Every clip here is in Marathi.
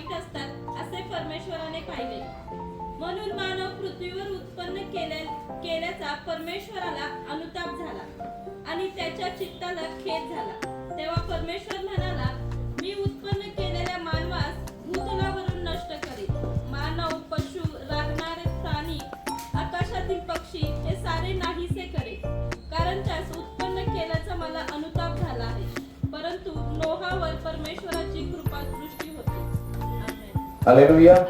वाईट असतात असे परमेश्वराने पाहिले. म्हणून मानव पृथ्वीवर उत्पन्न केल्याचा परमेश्वराला अनुताप झाला आणि त्याच्या चित्ताला खेद झाला. तेव्हा परमेश्वर म्हणाला, मी उत्पन्न केलेल्या मानवास भूतलावरून नष्ट करेन. मानव, पशु, राहणारे प्राणी, आकाशातील पक्षी हे सारे नाहीसे करेन, कारण त्यास उत्पन्न केल्याचा मला अनुताप झाला आहे. परंतु नोहावर परमेश्वराची कृपादृष्टी होती. आमेन. Hallelujah.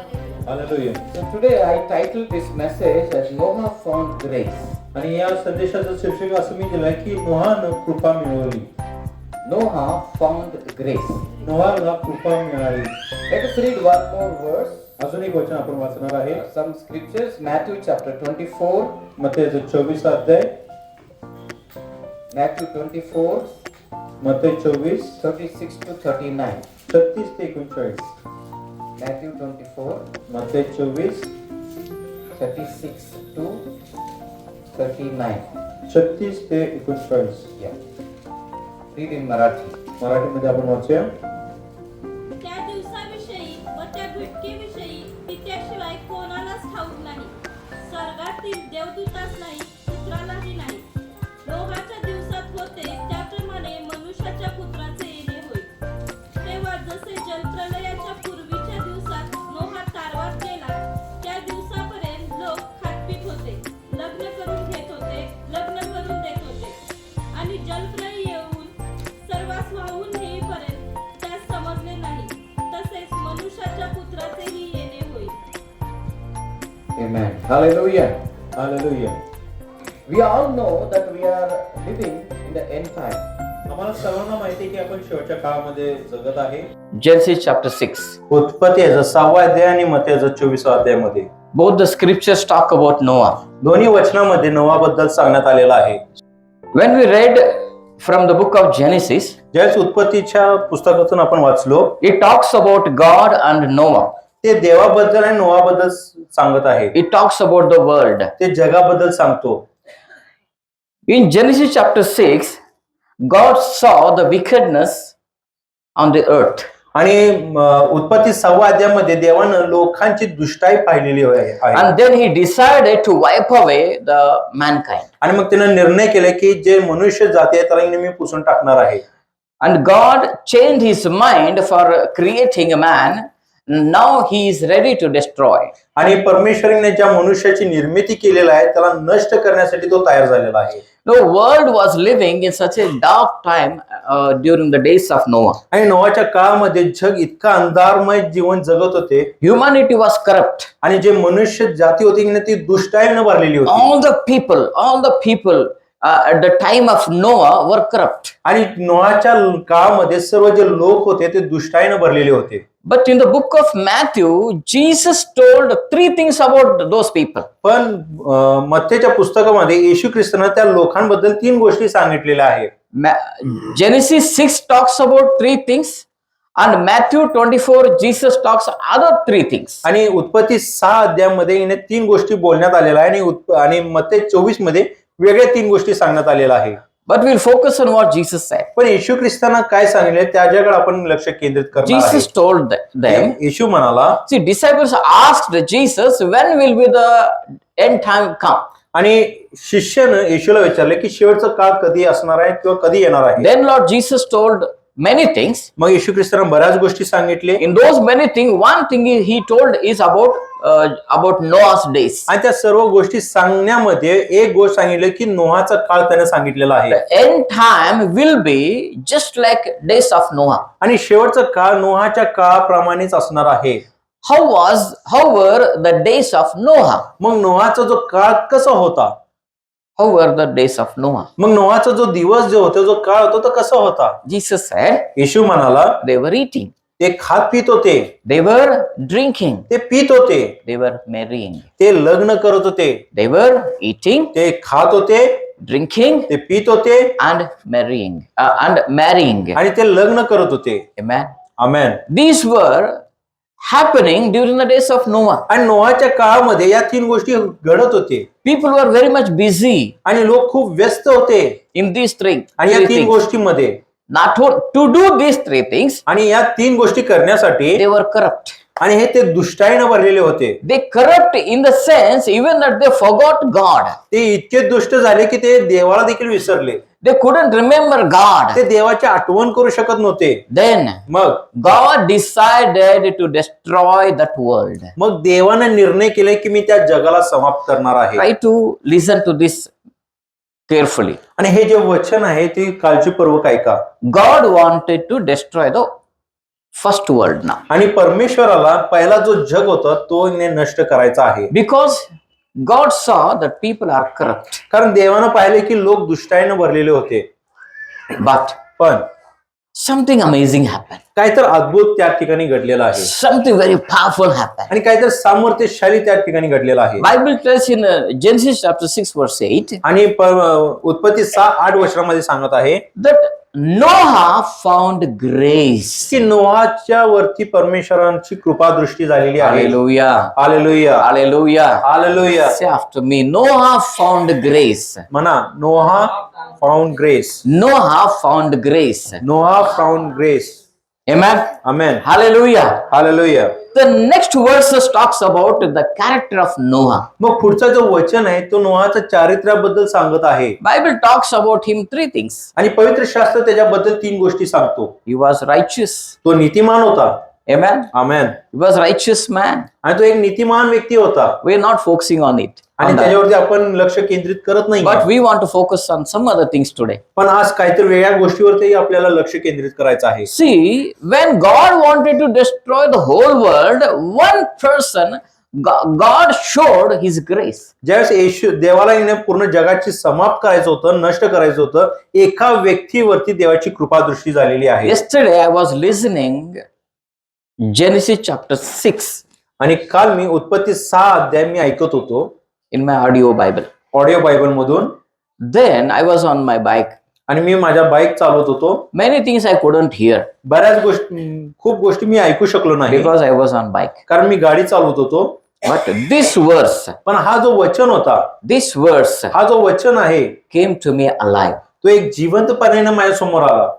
Hallelujah. So today I titled this message as Noah found grace. आणि या संदेशाचं शीर्षक असं मी दिलंय की नोहानं कृपा मिळवली. Noah found grace. नोहाला कृपा मिळाली. Let us read one more verse. अजून एक वचन आपण वाचणार आहे. Some scriptures. Matthew chapter 24. मत्तेचं 24 अध्याय. Matthew 24. Matte 24 36 to 39. 36 ते 39. Matthew 24. Matte 24 36 to 39. 36 ते 39. Yeah. Read in Marathi. मराठीमध्ये आपण वाचूया. त्या दिवसाविषयी व त्या घटकेविषयी पित्याशिवाय कोणालाच ठाऊक नाही, स्वर्गातील देवदूतास नाही, पुत्रालाही नाही. नोहाच्या दिवसात होते त्याप्रमाणे मनुष्याच्या पुत्राचे येणे होईल. तेव्हा जसे जलप्रलयाच्या पूर्वीच्या दिवसात नोहा तारवात गेला, त्या दिवसापर्यंत लोक खातपीत होते, लग्न करून घेत होते, लग्न करून देत होते. आणि जलप्रलय येऊन सर्वांस वाहून नेईपर्यंत त्यास समजले नाही. तसेच मनुष्याच्या पुत्राचेही येणे होईल. Amen. Hallelujah. Hallelujah. We all know that we are living in the end time. आम्हाला सर्वांना माहिती आहे की आपण शेवटच्या काळामध्ये जगत आहे. Genesis chapter 6. उत्पत्ती याचा 6वा अध्याय आणि मत्तेचं 24वा अध्यायामध्ये Both the scriptures talk about Noah. दोन्ही वचनामध्ये नोहाबद्दल सांगण्यात आलेलं आहे. When we read from the book of Genesis, ज्यावेळेस उत्पत्तीच्या पुस्तकातून आपण वाचलो, it talks about God and Noah. ते देवाबद्दल आणि नोहाबद्दल सांगत आहे. It talks about the world. ते जगाबद्दल सांगतो. In Genesis chapter 6, God saw the wickedness on the earth. आणि उत्पत्ती 6वा अध्यायामध्ये देवानं लोकांची दुष्टाई पाहिलेली आहे. And then he decided to wipe away the mankind. आणि मग त्यानं निर्णय केला की जे मनुष्य जाती आहे त्याला मी पुसून टाकणार आहे. And God changed his mind for creating a man. Now he is ready to destroy. आणि परमेश्वराने ज्या मनुष्याची निर्मिती केलेली आहे त्याला नष्ट करण्यासाठी तो तयार झालेला आहे. The world was living in such a dark time during the days of Noah. आणि नोहाच्या काळामध्ये जग इतका अंधारमय जीवन जगत होते. Humanity was corrupt. आणि जे मनुष्य जाती होती की ती दुष्टाईने भरलेली होती. All the people at the time of Noah were corrupt. आणि नोहाच्या काळामध्ये सर्व जे लोक होते ते दुष्टाईने भरलेले होते. But in the book of Matthew, Jesus told 3 things about those people. पण मत्तेच्या पुस्तकामध्ये येशू ख्रिस्तानं त्या लोकांबद्दल 3 गोष्टी सांगितलेल्या आहेत. Genesis 6 talks about 3 things, and Matthew 24 Jesus talks other 3 things. आणि उत्पत्ती 6 अध्यायामध्ये याने 3 गोष्टी बोलण्यात आलेल्या आहे आणि मत्ते 24 मध्ये वेगळ्या 3 गोष्टी सांगण्यात आलेल्या आहे. But we'll focus on what Jesus said. पण येशू ख्रिस्तानं काय सांगितले त्याच्याकडे आपण लक्ष केंद्रित करणार Jesus आहे. told them, येशू म्हणाला, see, disciples asked Jesus, when will be the end time come? आणि शिष्यानं येशूला विचारले की शेवटचा काळ कधी असणार आहे किंवा कधी येणार आहे. Then Lord Jesus told many things. मग येशू ख्रिस्तानं बऱ्याच गोष्टी सांगितले. In those many things, one thing he told is about Noah's days. आणि त्या सर्व गोष्टी सांगण्यामध्ये एक गोष्ट सांगितली की नोहाचा काळ त्याने सांगितलेला आहे. The end time will be just like days of Noah. आणि शेवटचा काळ नोहाच्या काळाप्रमाणेच असणार आहे. How were the days of Noah? मग नोहाचा जो काळ कसा होता? How were the days of Noah? मग नोहाचा जो दिवस जो होता जो काळ होता तो कसा होता? Jesus said, येशू म्हणाला, they were eating, ते खात पित होते, they were drinking, ते पित होते, they were marrying. ते लग्न करत होते, They were eating, ते खात होते, drinking, ते पित होते and marrying. आणि ते लग्न करत होते. Amen. Amen. These were happening during the days of Noah. आणि नोहाच्या काळामध्ये या 3 गोष्टी घडत होते. People were very much busy आणि लोक खूप व्यस्त होते in these three आणि या 3 things. गोष्टीमध्ये. To do these 3 things, आणि या 3 गोष्टी करण्यासाठी they were corrupt. आणि हे ते दुष्टाईनं भरलेले होते. They corrupt in the sense even that they forgot God. ते इतके दुष्ट झाले की ते देवाला देखील विसरले. They couldn't remember God. ते देवाची आठवण करू शकत नव्हते. Then मग God decided to destroy that world. देवाने निर्णय केले की मी त्या जगाला समाप्त करणार आहे. Try to listen to this carefully. आणि हे जे वचन आहे ते काळजीपूर्वक ऐका. God wanted to destroy the first world now. आणि परमेश्वराला पहिला जो जग होता तो नष्ट करायचा आहे. Because God saw that people are corrupt. कारण देवानं पाहिले की लोक दुष्टाईनं भरलेले होते. But पण something amazing happened. काहीतरी अद्भुत त्या ठिकाणी घडलेलं आहे. Something very powerful happened. आणि काहीतरी सामर्थ्यशाली त्या ठिकाणी घडलेलं आहे. Bible tells in Genesis chapter 6 verse 8 आणि उत्पत्ती 6:8 वचनामध्ये सांगत आहे that Noah found grace. की नोहाच्या वरती परमेश्वरांची कृपा दृष्टी झालेली आहे. Hallelujah. Hallelujah, Hallelujah. Hallelujah. Say after me, Noah found grace. म्हणा, नोहा found grace. Noah found grace. Noah found grace. Amen. Amen. Hallelujah. Hallelujah. The next verses talks about the character of Noah. मग पुढचा जो वचन आहे तो नोहाच्या चारित्र्याबद्दल सांगत आहे. Bible talks about him three things. आणि पवित्र शास्त्र त्याच्याबद्दल 3 गोष्टी सांगतो. He was righteous. तो नीतिमान होता. Amen. Amen. He was righteous man. आणि तो एक नीतिमान व्यक्ती होता. We are not focusing on it. आणि On that. त्याच्यावरती आपण लक्ष केंद्रित करत नाही. But we want to focus on some other things today. पण आज काहीतरी वेगळ्या गोष्टीवरती आपल्याला लक्ष केंद्रित करायचं आहे. See, when God wanted to destroy the whole world, one person, God showed his grace. ज्यावेळेस येशू देवाला येणे पूर्ण जगाची समाप्त करायचं होतं, नष्ट करायचं होतं, एका व्यक्तीवरती देवाची कृपा दृष्टी झालेली आहे. Yesterday I was listening Genesis chapter 6 आणि काल मी उत्पत्ती 6 अध्याय मी ऐकत होतो in my audio Bible. Audio Bible मधून. Then I was on my bike. आणि मी माझ्या बाईक चालवत होतो. Many things I couldn't hear बऱ्याच गोष्टी, खूप गोष्टी मी ऐकू शकलो नाही because I was on bike. कारण मी गाडी चालवत होतो. But this verse, पण हा जो वचन होता, हा जो वचन आहे came to me alive. तो एक जिवंतपणे माझ्या समोर आला.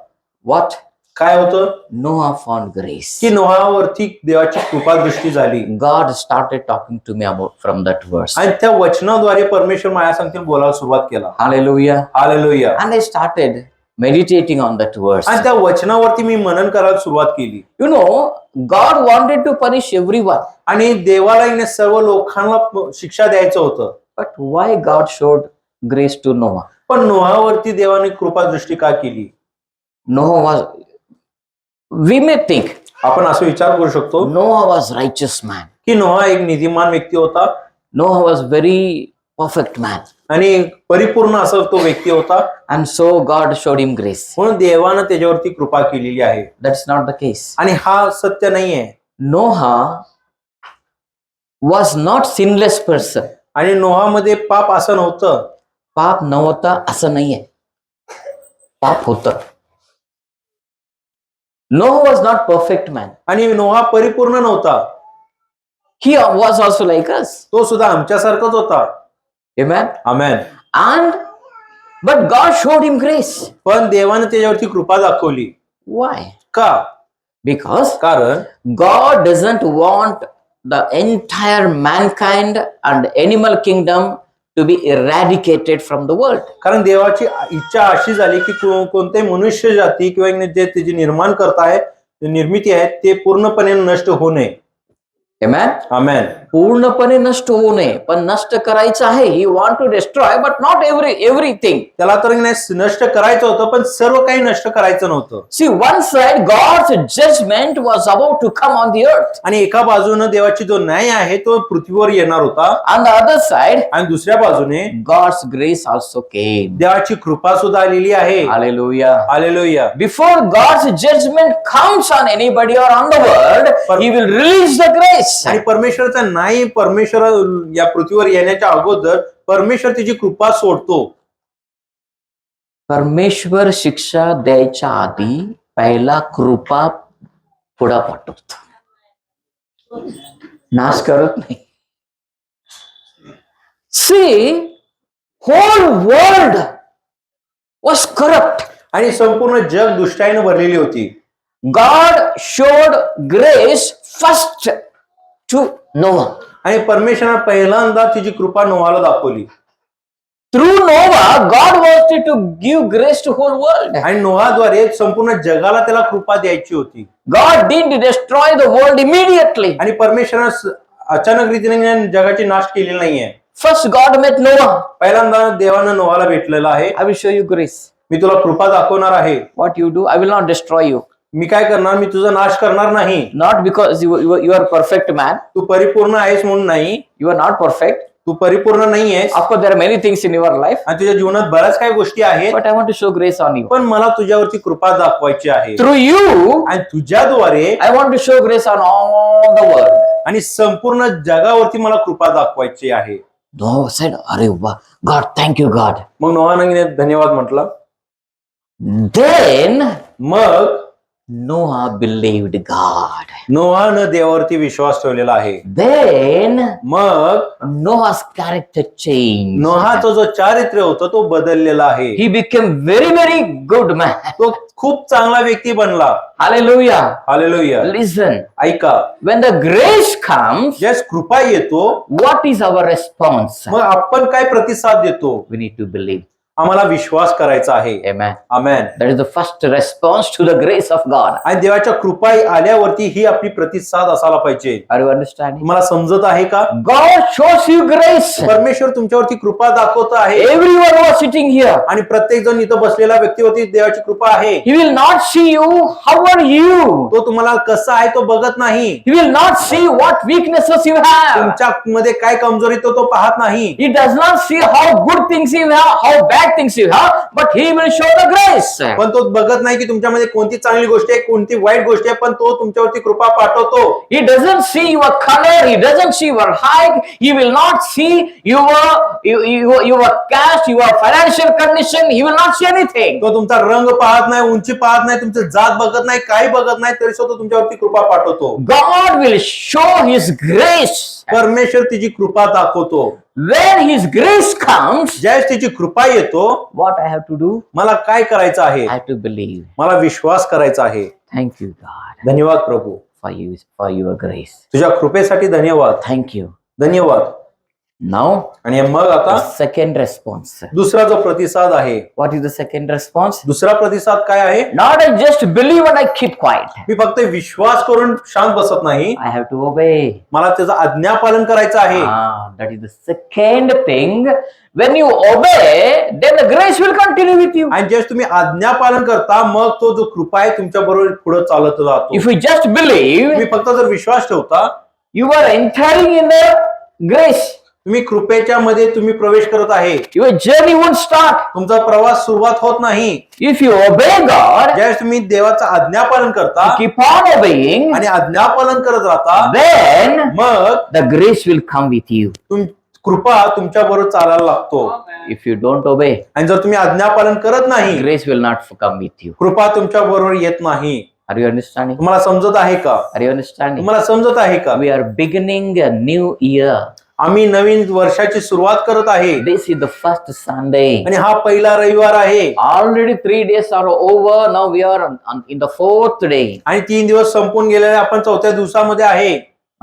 What? काय होतं Noah found grace. की नोहावरती देवाची कृपा दृष्टी झाली. God started talking to me about from that verse. आणि त्या वचनाद्वारे परमेश्वर माझ्या संगतीने बोलायला सुरुवात केला. Hallelujah. Hallelujah. And I started meditating on that verse. आणि त्या वचनावरती मी मनन करायला सुरुवात केली. You know, God wanted to punish everyone. आणि देवाला येणे सर्व लोकांना शिक्षा द्यायचं होतं. But why God showed grace to Noah? पण नोहावरती देवाने कृपा दृष्टी का केली? Noah was, we may think, आपण असं विचार करू शकतो Noah was righteous man. की नोहा एक नीतिमान व्यक्ती होता Noah was very perfect man. आणि परिपूर्ण असा तो व्यक्ती होता. And so God showed him grace. म्हणून देवानं त्याच्यावरती कृपा केलेली आहे. That's not the case. आणि हा सत्य नाहीये. Noah was not sinless person. आणि नोहामध्ये पाप असं नव्हतं. पाप नव्हता असं नाहीये. पाप होतं. Noah was not perfect man. आणि नोहा परिपूर्ण नव्हता. He was also like us. तो सुद्धा आमच्यासारखाच होता. Amen. Amen. And but God showed him grace. पण देवाने त्याच्यावरती कृपा दाखवली. Why? का? Because कारण God doesn't want the entire mankind and animal kingdom to be eradicated from the world. कारण देवाची इच्छा अशी झाली की कोणत्याही मनुष्य जाती किंवा जे त्याची निर्माण करताय, निर्मिती आहे ते पूर्णपणे नष्ट होऊ नये. Amen. आमेन. पूर्णपणे नष्ट होऊ नये, पण नष्ट करायचं आहे. He want to destroy, but not everything. त्याला तर नष्ट करायचं होतं पण सर्व काही नष्ट करायचं नव्हतं. See, one side God's judgment was about to come on the earth. आणि एका बाजूने देवाची जो न्याय आहे तो पृथ्वीवर येणार होता. On the other side, आणि दुसऱ्या बाजूने God's grace also came. देवाची कृपा सुद्धा आलेली आहे. Hallelujah. Hallelujah. Before God's judgment comes on anybody or on the world, He will release the grace. आणि परमेश्वराचा न्याय परमेश्वर या पृथ्वीवर येण्याच्या अगोदर परमेश्वर त्याची कृपा सोडतो. परमेश्वर शिक्षा द्यायच्या आधी पहिला कृपा पुढे पाठवतो. नाश करत नाही. See, whole world was corrupt. आणि संपूर्ण जग दुष्टाईने भरलेली होती. God showed grace first to Noah. आणि परमेश्वराने पहिल्यांदा तिची कृपा नोहाला दाखवली. Through Noah, God wanted to give grace to whole world. आणि नोहाद्वारे संपूर्ण जगाला त्याला कृपा द्यायची होती. God didn't destroy the world immediately. आणि परमेश्वराने अचानक रीतीने जगाची नाश केलेली नाहीये. First, God met Noah. पहिल्यांदा देवानं नोहाला भेटलेला आहे. I will show you grace. मी तुला कृपा दाखवणार आहे. What you do, I will not destroy you. मी काय करणार, मी तुझा नाश करणार नाही. Not because you are a perfect man. तू परिपूर्ण आहेस म्हणून नाही. You are not perfect. तू परिपूर्ण नाही आहेस. Of course, there are many things in your life. आणि तुझ्या जीवनात बऱ्याच काही गोष्टी आहेत. But I want to show grace on you. पण मला तुझ्यावरती कृपा दाखवायची आहे. Through you, आणि तुझ्याद्वारे I want to show grace on all the world. आणि संपूर्ण जगावरती मला कृपा दाखवायची आहे. Noah said, "Arey wow, God, thank you, God." मग नोहाने धन्यवाद म्हटलं. Then मग Noah believed God. नोहानं देवावरती विश्वास ठेवलेला आहे. Then मग Noah's character changed. नोहाचा जो चारित्र्य होता तो बदललेला आहे. He became very, very good man. तो खूप चांगला व्यक्ती बनला. Hallelujah. हालेलुया. Listen, ऐका, when the grace comes, ज्यास कृपा येतो what is our response? मग आपण काय प्रतिसाद देतो. We need to believe. आम्हाला विश्वास करायचा आहे. Amen. Amen. That is the first response to the grace of God. आणि देवाच्या कृपा आल्यावरती ही आपली प्रतिसाद असायला पाहिजे. Are you understanding? तुम्हाला समजत आहे का. God shows you grace. परमेश्वर तुमच्यावरती कृपा दाखवत आहे. Everyone who is sitting here, आणि प्रत्येक जण इथं बसलेल्या व्यक्तीवरती देवाची कृपा आहे. he will not see you. How are you? तो तुम्हाला कसा आहे तो बघत नाही. He will not see what weaknesses you have. तुमच्या मध्ये काय कमजोरी तो पाहत नाही. He does not see how good things you have, how bad things you have, but he will show the grace. पण तो बघत नाही की तुमच्यामध्ये कोणती चांगली गोष्ट आहे कोणती वाईट गोष्ट आहे, पण तो तुमच्यावरती कृपा पाठवतो. He doesn't see your color, he doesn't see your height, he will not see your caste, your financial condition, he will not see anything. तो तुमचा रंग पाहत नाही, उंची पाहत नाही, तुमचं जात बघत नाही, काही बघत नाही, तरी सुद्धा तुमच्यावरती कृपा पाठवतो. God will show his grace. परमेश्वर तिची कृपा दाखवतो. When his grace comes, ज्यावेळेस तिची कृपा येतो, what I have to do? मला काय करायचं आहे. I have to believe. मला विश्वास करायचा आहे. Thank you, God, धन्यवाद प्रभू, for your grace. तुझ्या कृपेसाठी धन्यवाद. Thank you. धन्यवाद. Now, आणि मग आता the second response. दुसरा जो प्रतिसाद आहे. What is the second response? दुसरा प्रतिसाद काय आहे. Not I just believe and I keep quiet. मी फक्त विश्वास करून शांत बसत नाही, I have to obey. मला त्याचं आज्ञापालन करायचं आहे. That is the second thing. When you obey, then the grace will continue with you. आणि ज्यावेळेस तुम्ही आज्ञापालन करता मग तो जो कृपा आहे तुमच्या बरोबर पुढे चालत जातो. If you just believe, तुम्ही फक्त जर विश्वास ठेवता, you are entering in the grace. तुम्ही कृपेच्या मध्ये तुम्ही प्रवेश करत आहे. Your journey won't start. तुमचा प्रवास सुरुवात होत नाही. If you obey God, ज्यावेळेस तुम्ही देवाचं आज्ञापालन करता keep on obeying, आणि आज्ञापालन करत राहता, then मग the grace will come with you. कृपा तुमच्या बरोबर चालायला लागतो. If you don't obey, आणि जर तुम्ही आज्ञापालन करत नाही, grace will not come with you. कृपा तुमच्या बरोबर येत नाही. Are you understanding? तुम्हाला समजत आहे का. Are you understanding? तुम्हाला समजत आहे का. We are beginning a new year. आम्ही नवीन वर्षाची सुरुवात करत आहे. This is the first Sunday. आणि हा पहिला रविवार आहे. Already 3 days are over. Now we are in the 4th day. आणि 3 दिवस संपून गेलेले, आपण 4थ्या दिवसामध्ये आहे.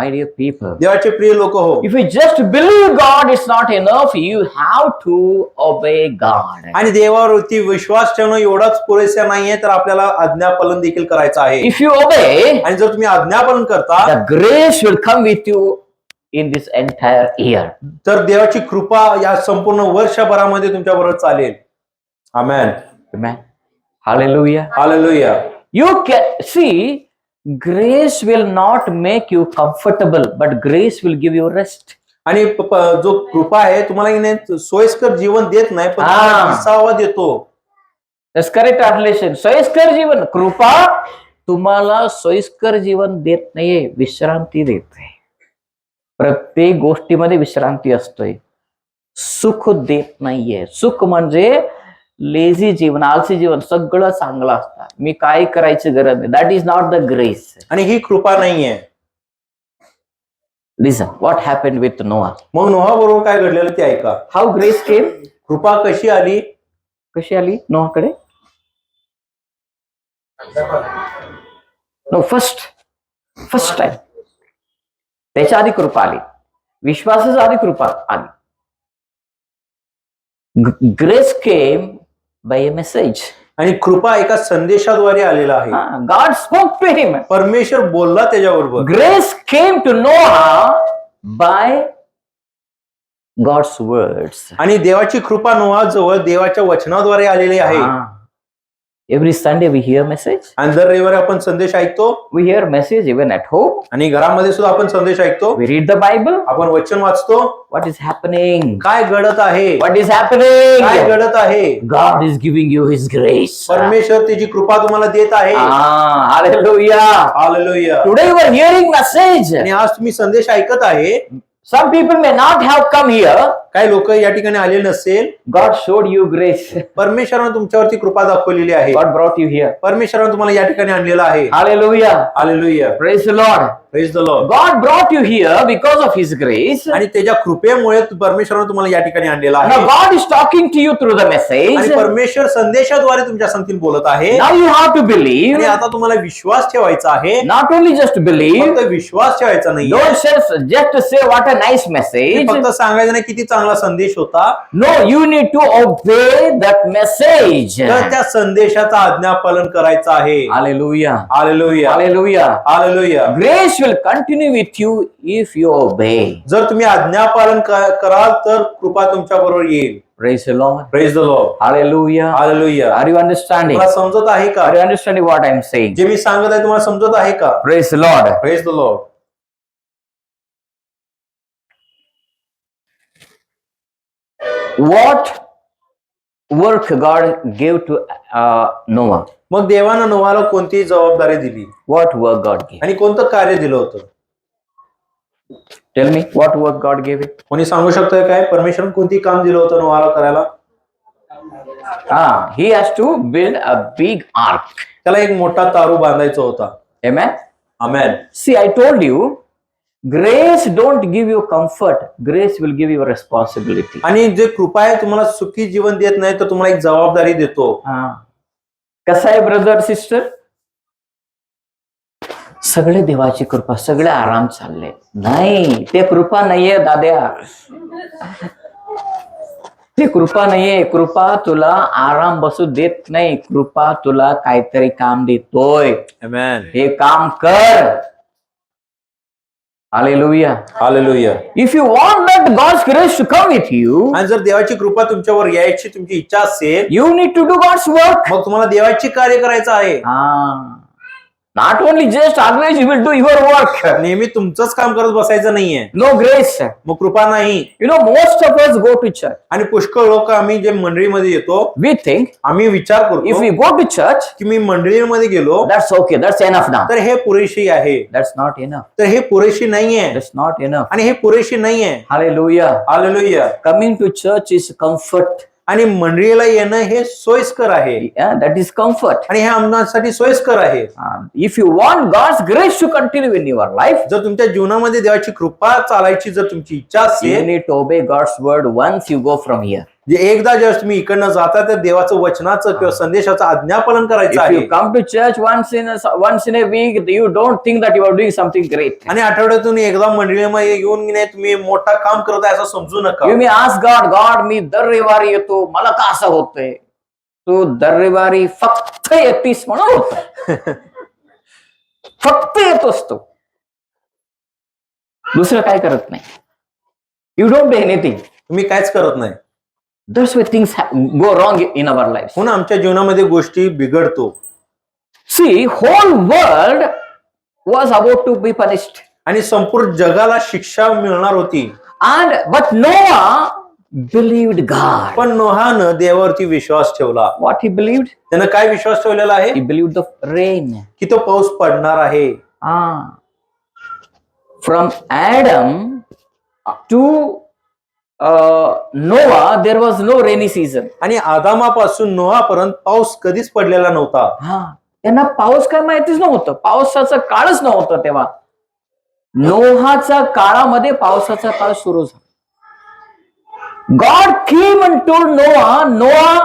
My dear people, देवाचे प्रिय लोक हो, if you just believe God, it's not enough. You have to obey God. आणि देवावरती विश्वास ठेवणं एवढाच पुरेसा नाहीये, तर आपल्याला आज्ञापालन देखील करायचं आहे. If you obey, आणि जर तुम्ही आज्ञापालन करता, the grace will come with you in this entire year. तर देवाची कृपा या संपूर्ण वर्षभरामध्ये तुमच्या बरोबर चालेल. आमेन. Amen. Hallelujah. Hallelujah. You can see, grace will not make you comfortable, but grace will give you rest. आणि जो कृपा आहे तुम्हाला सोयीस्कर जीवन देत नाही, पण तुम्हाला विसावा देतो. That's correct translation. सोयीस्कर जीवन, कृपा तुम्हाला सोयीस्कर जीवन देत नाहीये, विश्रांती देते. प्रत्येक गोष्टीमध्ये विश्रांती असतोय, सुख देत नाहीये. सुख म्हणजे लेझी जीवन, आलसी जीवन, सगळं चांगलं असतं, मी काय करायची गरज नाही. That is not the grace. आणि ही कृपा नाहीये. लिसन, व्हॉट हॅपेंड विथ नोआ. मग नोहा बरोबर काय घडलेलं ते ऐका. हाऊ ग्रेस केम. कृपा कशी आली. कशी आली नोहाकडे. नो फर्स्ट टाइम त्याच्या आधी कृपा आली, विश्वासाच्या आधी कृपा आली. Grace came by a message. आणि कृपा एका संदेशाद्वारे आलेला आहे. God spoke to him. परमेश्वर बोलला त्याच्याबरोबर. Grace came to Noah by God's words. आणि देवाची कृपा नोहा जवळ देवाच्या वचनाद्वारे आलेली आहे. Every Sunday we hear message. आणि दर रविवारी आपण संदेश ऐकतो. We hear message even at home. आणि घरामध्ये सुद्धा आपण संदेश ऐकतो. We read the Bible. आपण वचन वाचतो. What is happening? काय घडत आहे? What is happening? काय घडत आहे? God is giving you his grace. परमेश्वर त्याची कृपा तुम्हाला देत आहे. Hallelujah. Hallelujah. Today you are hearing message. आणि आज तुम्ही संदेश ऐकत आहे. Some people may not have come here. काही लोक या ठिकाणी आले नसेल. God showed you grace. परमेश्वराने तुमच्यावरती कृपा दाखवलेली आहे. God brought you here. परमेश्वराने तुम्हाला या ठिकाणी आणलेलं आहे. Hallelujah. Hallelujah. Praise the Lord. Praise the Lord. God brought you here because of His grace. आणि त्याच्या कृपेमुळे परमेश्वराने तुम्हाला या ठिकाणी आणलेलं Now आहे. God is talking to you through the आणि message. परमेश्वर संदेशाद्वारे तुमच्या संगतीत बोलत आहे. Now you have to believe. आणि आता तुम्हाला विश्वास ठेवायचा आहे. Not only just believe. फक्त विश्वास ठेवायचा नाही. Don't just say what a nice message. फक्त सांगायचं नाही किती चांगला संदेश होता. No, you need to obey that message. तर त्या संदेशाचा आज्ञापालन करायचं आहे. Hallelujah. Hallelujah. Hallelujah. Hallelujah. Grace will continue with you if you obey. जर तुम्ही आज्ञापालन कराल तर कृपा तुमच्या बरोबर येईल. Praise the Lord. Praise the Lord. Hallelujah. Hallelujah. Are you understanding? तुम्हाला समजत आहे का? Are you understanding what I'm saying? जे मी सांगत आहे तुम्हाला समजत आहे का? Praise the Lord. Praise the Lord. What work God gave to Noah? मग देवानं नोहाला कोणती जबाबदारी दिली What work God gave? आणि कोणतं कार्य दिलं होतं? Tell me, what work God gave it? कोणी सांगू शकतोय काय? परमेश्वरानं कोणती काम दिलं होतं नोहाला करायला? He has to build a big ark. त्याला एक मोठा तारू बांधायचा होता. Amen. Amen. See, I told you, grace don't give you comfort. Grace will give you responsibility. आणि जे कृपा आहे तुम्हाला सुखी जीवन देत नाही तर तुम्हाला एक जबाबदारी देतो. कसं आहे ब्रदर सिस्टर? सगळे देवाची कृपा, सगळे आराम चालले. नाही, ते कृपा नाहीये दाद्या. ते कृपा नाहीये. कृपा तुला आराम बसू देत नाही. कृपा तुला काहीतरी काम देतोय. आमेन. हे काम कर. Hallelujah. Hallelujah. If you want that God's grace to come with you, आणि जर देवाची कृपा तुमच्यावर यायची तुमची इच्छा असेल you need to do God's work. मग तुम्हाला देवाची कार्य करायचं आहे. Not only just organize, you will do your work. नेहमी तुमचंच काम करत बसायचं नाहीये. No grace. मग कृपा नाही. You know, most of us go to church. आणि पुष्कळ लोक आम्ही जे मंडळीमध्ये येतो We think आम्ही विचार if करतो we go to church, की मी मंडळीमध्ये गेलो that's okay, that's enough now. तर हे पुरेशी आहे. That's not enough. तर हे पुरेशी नाहीये. That's not enough. आणि हे पुरेशी नाहीये. Hallelujah. Hallelujah. Coming to church is comfort. आणि मंडळीला येणं हे सोयीस्कर आहे. Yeah, that is comfort. आणि हे आमच्यासाठी सोयीस्कर आहे. If you want God's grace to continue in your life, जर तुमच्या जीवनामध्ये देवाची कृपा चालायची जर तुमची इच्छा you असेल need to obey God's word once you go from here. जे एकदा जेव्हा तुम्ही इकडनं जाता तर देवाचं वचनाचं किंवा संदेशाचं आज्ञापालन करायचं If आहे. you come to church once in a week, you don't think that you are doing something great. आणि आठवड्यातून एकदा मंडळीमध्ये येऊन नाही तुम्ही मोठा काम करत आहे असं समजू नका. You may ask God, मी दर रविवारी येतो, मला का असं होतंय? तू दर रविवारी फक्त येतीस म्हणून होत. फक्त येतोस तू, दुसरं काय करत नाही. You don't do anything. तुम्ही काहीच करत नाही. That's why things go wrong in our lives. म्हणून आमच्या जीवनामध्ये गोष्टी बिघडतो. See, whole world was about to be punished. आणि संपूर्ण जगाला शिक्षा मिळणार होती. But Noah believed God. पण नोहानं देवावरती विश्वास ठेवला. What he believed? त्यानं काय विश्वास ठेवलेला आहे? He believed the rain. की तो पाऊस पडणार आहे. From Adam to Noah, there was no rainy season. आणि आदामापासून नोहापर्यंत पाऊस कधीच पडलेला नव्हता. त्यांना पाऊस काय माहितीच नव्हतं. पावसाचं काळच नव्हतं तेव्हा. नोहाच्या काळामध्ये पावसाचा काळ सुरू झाला. God came and told Noah,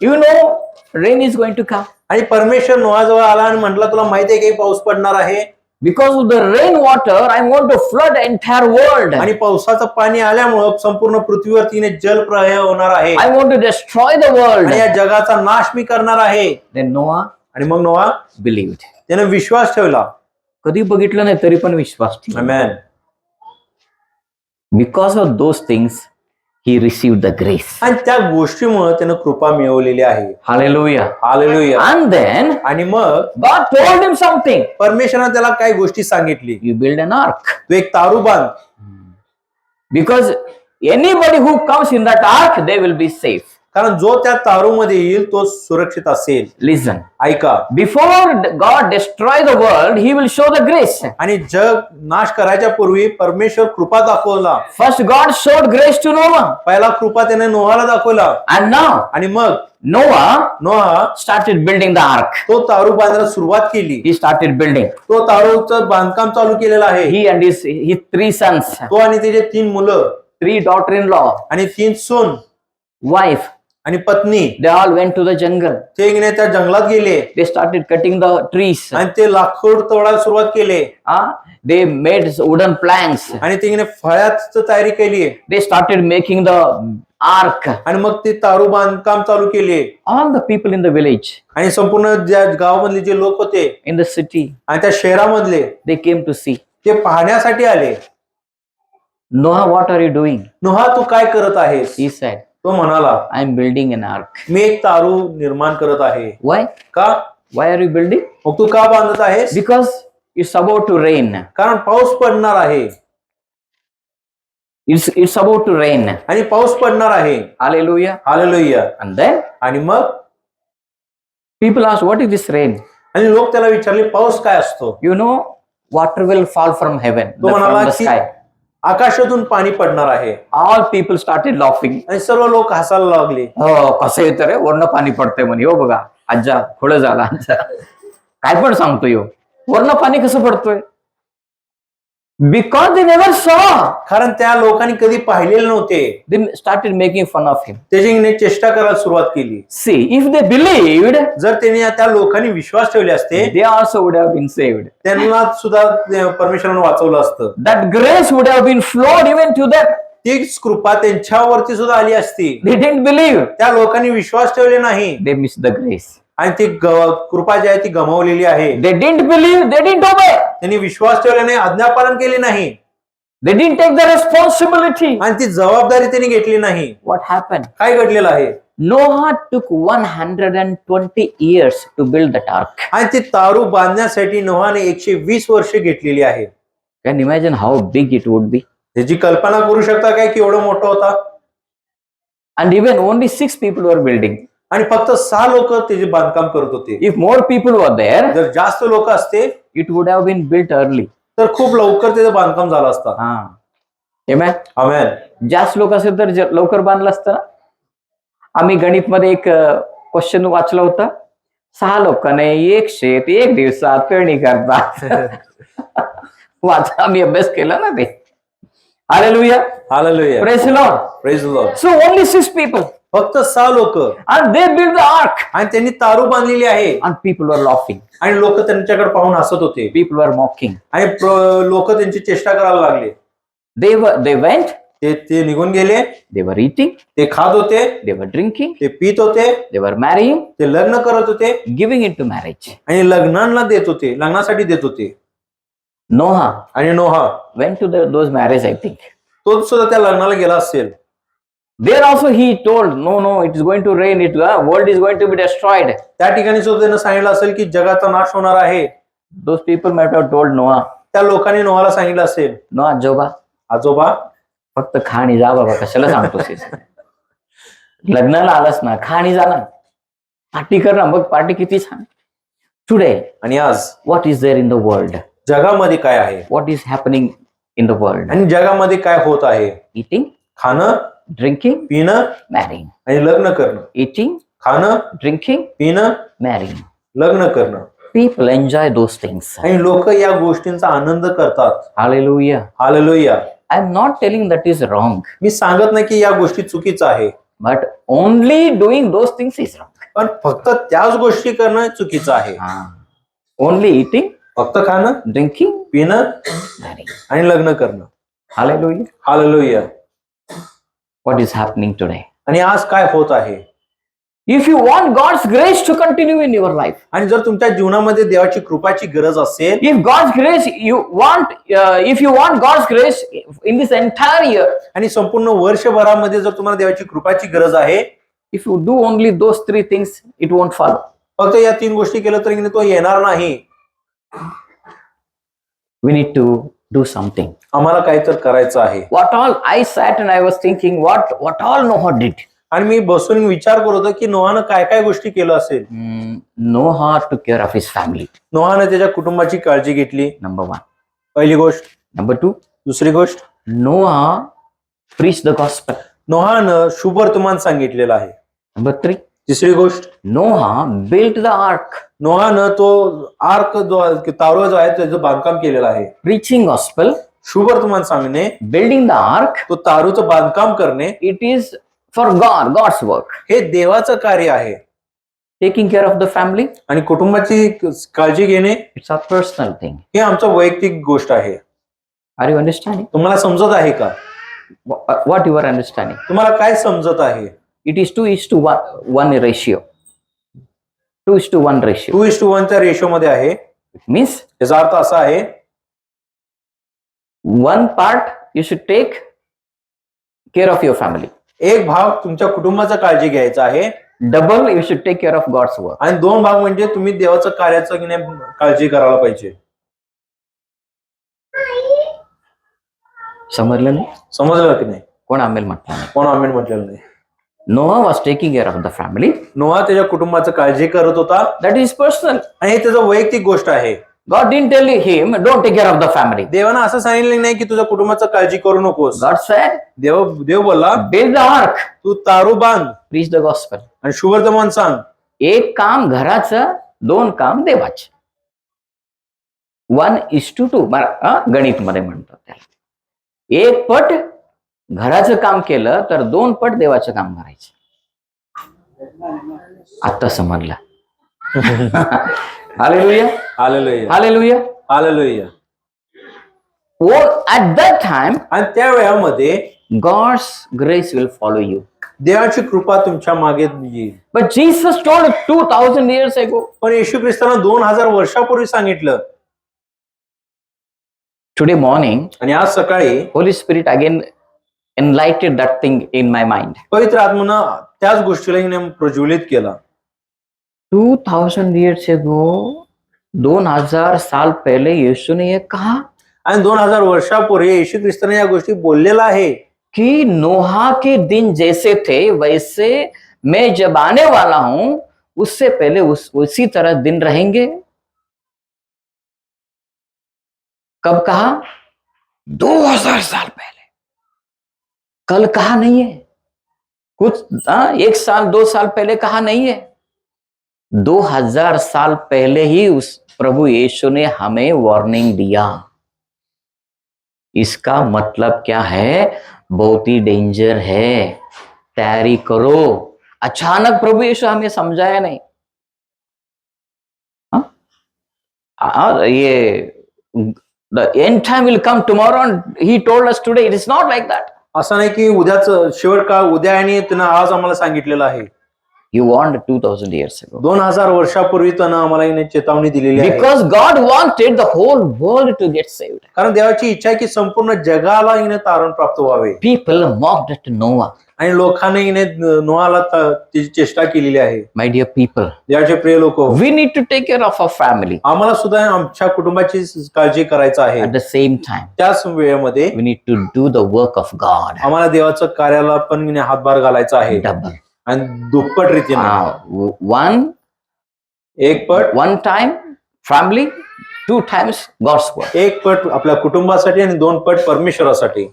you know, rain is going to come. आणि परमेश्वर नोहाजवळ आला आणि म्हटला तुला माहिती आहे की पाऊस पडणार आहे. Because of the rainwater, I want to flood the entire world. आणि पावसाचं पाणी आल्यामुळं संपूर्ण पृथ्वीवरती जलप्रवाह होणार आहे I want to destroy the world. आणि या जगाचा नाश मी करणार आहे. Then Noah आणि मग नोहा believed. त्याने विश्वास ठेवला. कधी बघितलं नाही तरी पण विश्वास ठेवला. आमेन. Because of those things, he received the grace. आणि त्या गोष्टीमुळे त्यानं कृपा मिळवलेली आहे. Hallelujah. हालेलुया. And then आणि मग God told him something. परमेश्वराने त्याला काही गोष्टी सांगितली. You build an ark. तू एक तारू बांध. Because anybody who comes in that ark, they will be safe. कारण जो त्या तारूमध्ये येईल तो सुरक्षित असेल. Listen. ऐका. Before God destroy the world, he will show the grace. आणि जग नाश करायच्या पूर्वी परमेश्वर कृपा दाखवला. First God showed grace to Noah. पहिला कृपा त्याने नोहाला दाखवला. And now आणि मग नोहा started building the ark. तो तारू बांधायला सुरुवात केली. He started building. तो तारूचं बांधकाम चालू केलेलं आहे. He and his 3 sons, तो आणि त्याचे 3 मुलं 3 daughter-in-law, आणि 3 सून wife, आणि पत्नी they all went to the jungle. ते त्या जंगलात गेले They started cutting the trees. आणि ते लाकूड तोडायला सुरुवात केले. They made wooden planks. आणि ते फळ्याची तयारी केली. They started making the ark. आणि मग ते तारू बांधकाम चालू केले. All the people in the village, आणि संपूर्ण ज्या गावामधले जे लोक होते in the city, आणि त्या शहरामधले they came to see. ते पाहण्यासाठी आले. Noah, what are you doing? नोहा तू काय करत आहेस? He said, तो म्हणाला I am building an ark. मी एक तारू निर्माण करत आहे. Why? का? Why are you building? मग तू का बांधत आहेस? Because it's about to rain. कारण पाऊस पडणार आहे. It's about to rain. आणि पाऊस पडणार आहे. Hallelujah. हालेलुया. And then आणि मग people ask, what is this rain? आणि लोक त्याला विचारले पाऊस काय असतो? You know, water will fall from heaven, तो from म्हणाला the की sky. आकाशातून पाणी पडणार आहे. All people started laughing. आणि सर्व लोक हसायला लागले. हो, कसं येतं रे, वरनं पाणी पडतंय म्हणे. हो बघा, आज्जा खोळ झाला आज्जा. काय पण सांगतोय हो, वरनं पाणी कसं पडतोय? Because they never saw. कारण त्या लोकांनी कधी पाहिलेले नव्हते. They started making fun of him. त्याची चेष्टा करायला सुरुवात केली. See, if they believed, जर त्यांनी त्या लोकांनी विश्वास ठेवले असते they also would have been saved. त्यांना सुद्धा परमेश्वराने वाचवलं असतं. That grace would have been flowed even to them. तीच कृपा त्यांच्यावरती सुद्धा आली असती. They didn't believe. त्या लोकांनी विश्वास ठेवले नाही They missed the grace. आणि ती कृपा जी आहे ती गमावलेली आहे. They didn't believe. They didn't obey. त्यांनी विश्वास ठेवला नाही, आज्ञापालन केले नाही They didn't take the responsibility. आणि ती जबाबदारी त्यांनी घेतली नाही. What happened? काय घडलेलं आहे? Noah took 120 years to build that ark. आणि ती तारू बांधण्यासाठी नोहाने 120 वर्ष घेतलेली आहे. Can you imagine how big it would be? त्याची कल्पना करू शकता काय केवढं मोठं होता? And even only 6 people were building. आणि फक्त 6 लोक त्याचे बांधकाम करत होते. If more people were there, जर जास्त लोक असते it would have been built early. तर खूप लवकर त्याचं बांधकाम झालं असतं. Amen. आमेन. जास्त लोक असेल तर लवकर बांधलं असतं ना. आम्ही गणित मध्ये एक क्वेश्चन वाचला होता. 6 लोकांनी एक शेत 1 दिवसात पेरणी करतात. वाचा, आम्ही अभ्यास केला ना ते. Hallelujah. Hallelujah. Praise the Lord. Praise the Lord. So only 6 people. फक्त 6 लोक And they built the ark. आणि त्यांनी तारू बांधलेली आहे. And people were laughing. आणि लोक त्यांच्याकडे पाहून हसत होते. People were mocking. आणि लोक त्यांची चेष्टा करायला लागले. They went. ते निघून गेले. They were eating. ते खात होते. They were drinking. ते पित होते. They were marrying. ते लग्न करत होते Giving into marriage. आणि लग्नांना देत होते, लग्नासाठी देत होते. Noah आणि नोहा went to those marriage, I think. तो सुद्धा त्या लग्नाला गेला असेल. There also he told, no, it is going to rain. World is going to be destroyed. त्या ठिकाणी सुद्धा त्यानं सांगितलं असेल की जगाचा नाश होणार आहे. Those people might have told Noah, त्या लोकांनी नोहाला सांगितलं असेल, Noah, आजोबा, आजोबा फक्त खा आणि जा बाबा, कशाला सांगतोस? लग्नाला आलास ना, खा आणि जा ना, पार्टी कर ना, बघ पार्टी किती छान. Today, आणि आज what is there in the world? जगामध्ये काय आहे What is happening in the world? आणि जगामध्ये काय होत आहे? Eating, खाणं, drinking, पिणं marrying. आणि लग्न करणं. Eating, खाणं, drinking, पिणं, marrying. लग्न करणं. People enjoy those things. आणि लोक या गोष्टींचा आनंद करतात. Hallelujah. Hallelujah. I'm not telling that is wrong, मी सांगत नाही की या गोष्टी चुकीचं आहे, but only doing those things is wrong. पण फक्त त्याच गोष्टी करणं चुकीचं आहे. Only eating, फक्त खाणं, ड्रिंकिंग, पिणं आणि लग्न करणं. Hallelujah. Hallelujah. What is happening today? आणि आज काय होत आहे? If you want God's grace to continue in your life, आणि जर तुमच्या जीवनामध्ये देवाची कृपाची गरज असेल, if God's grace if you want God's grace in this entire year, आणि संपूर्ण वर्षभरामध्ये जर तुम्हाला देवाची कृपाची गरज आहे, if you do only those 3 things, it won't follow. फक्त या 3 गोष्टी केलं तरी तो येणार नाही. We need to do something. आम्हाला काही तर करायचं आहे. What all I sat and I was thinking, what all Noah did. आणि मी बसून विचार करत होतो की नोहानं काय काय गोष्टी केलं असेल. Noah took care of his family. नोहानं त्याच्या कुटुंबाची काळजी घेतली. Number 1. पहिली गोष्ट. Number 2. दुसरी गोष्ट, Noah preached the gospel. नोहानं शुभ वर्तमान सांगितलेलं आहे. Number 3. तिसरी गोष्ट, Noah built the ark. नोहानं तो आर्क जो तारवा जो आहे त्याचं बांधकाम केलेलं आहे. Preaching gospel, शुभ वर्तमान सांगणे, building the ark, तो तारूचं बांधकाम करणे, it is for God's work. हे देवाचं कार्य आहे. Taking care of the family, आणि कुटुंबाची काळजी घेणे it's a personal thing. हे आमचं वैयक्तिक गोष्ट आहे. Are you understanding? तुम्हाला समजत आहे का? What you are understanding? तुम्हाला काय समजत आहे? It is 2:1 ratio. 2:1 ratio. 2:1 च्या रेशो मध्ये आहे. It means याचा अर्थ असा आहे, 1 part you should take care of your family. एक भाग तुमच्या कुटुंबाचा काळजी घ्यायचा आहे, Double you should take care of God's work. आणि 2 भाग म्हणजे तुम्ही देवाचं कार्याचं की नाही काळजी करायला पाहिजे. समजलं नाही? समजलं की नाही? कोण आमेल म्हटलं नाही? कोण आमेन म्हटलेलं नाही. Noah was taking care of the family. नोहा त्याच्या कुटुंबाचं काळजी करत होता, That is personal. आणि हे त्याचं वैयक्तिक गोष्ट आहे. God didn't tell him, don't take care of the family. देवानं असं सांगितलं नाही की तुझ्या कुटुंबाचं काळजी करू नकोस. God said, देव बोलला, build the ark, तू तारू बांध preach the gospel. आणि शुभ वर्तमान सांग. एक काम घराचं, 2 काम देवाचं. 1:2 गणित मध्ये म्हणतात त्याला. 1 पट घराचं काम केलं तर 2 पट देवाचं काम करायचं. आता समजलं. Hallelujah. Hallelujah, Hallelujah. Hallelujah. At that time, आणि त्या वेळामध्ये God's grace will follow you. देवाची कृपा तुमच्या मागे येईल. But Jesus told 2000 years ago. पण येशू ख्रिस्तानं 2000 वर्षापूर्वी सांगितलं. Today morning, आणि आज सकाळी Holy Spirit again enlightened that thing in my mind. पवित्र आत्म्यानं त्याच गोष्टीला हिने प्रज्वलित केला. 2000 years ago, 2000 साल पहले यीशु ने ये कहा आणि 2000 वर्षापूर्वी येशू ख्रिस्ताने या गोष्टी बोललेला आहे कि नोहा के दिन जैसे थे वैसे मैं जब आने वाला हूं उससे पहले उसी तरह दिन रहेंगे. कब कहा? 2000 साल पहले. कल कहा नहीं है. कुछ 1 साल 2 साल पहले कहा नहीं है. 2000 साल पहले ही उस प्रभु यीशु ने हमें वार्निंग दिया. इसका मतलब क्या है? बहुत ही डेंजर है, तैयारी करो. अचानक प्रभु यीशु हमें समझाया नहीं. ये the end time will come tomorrow and he told us today. It is not like that. असं नाही की उद्याच शेवट काळ उद्या आणि त्यानं आज आम्हाला सांगितलेलं आहे. He warned 2000 years ago. 2000 वर्षापूर्वी त्यानं आम्हाला हिने चेतावणी दिलेली आहे. Because God wanted the whole world to get saved. कारण देवाची इच्छा आहे की संपूर्ण जगाला हिने तारण प्राप्त व्हावे. People mocked at Noah. आणि लोकांनी हिने नोहाला तिची चेष्टा केलेली आहे. My dear people, देवाचे प्रिय लोक, we need to take care of our family. आम्हाला सुद्धा आमच्या कुटुंबाची काळजी करायचं आहे. At the same time, त्याच वेळेमध्ये we need to do the work of God. आम्हाला देवाचं कार्याला पण हिने हातभार घालायचा आहे. Double. आणि दुप्पट रीतीने. एक पट One time family, 2 times God's work. एक पट आपल्या कुटुंबासाठी आणि 2 पट परमेश्वरासाठी.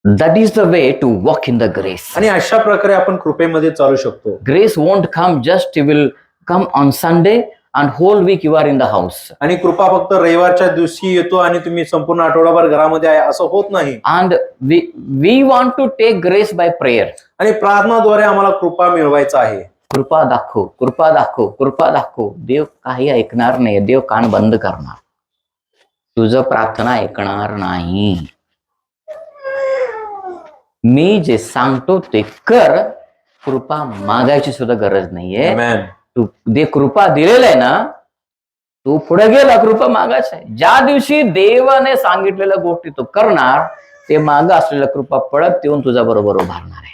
That is the way to walk in the grace. आणि अशा प्रकारे आपण कृपेमध्ये चालू शकतो. Grace won't come just, it will come on Sunday and whole week you are in the house. आणि कृपा फक्त रविवारच्या दिवशी येतो आणि तुम्ही संपूर्ण आठवडाभर घरामध्ये आहे असं होत नाही. And we want to take grace by prayer. आणि प्रार्थनाद्वारे आम्हाला कृपा मिळवायचा आहे. कृपा दाखव, कृपा दाखव, कृपा दाखव. देव काही ऐकणार नाही. देव कान बंद करणार. तुझं प्रार्थना ऐकणार नाही. मी जे सांगतो ते कर. कृपा मागायची सुद्धा गरज नाहीये. Amen. तू दे कृपा दिलेलं आहे ना, तू पुढे गेला कृपा मागायचं आहे. ज्या दिवशी देवाने सांगितलेल्या गोष्टी तू करणार, ते माग असलेल्या कृपा पळत येऊन तुझ्या बरोबर उभारणार आहे.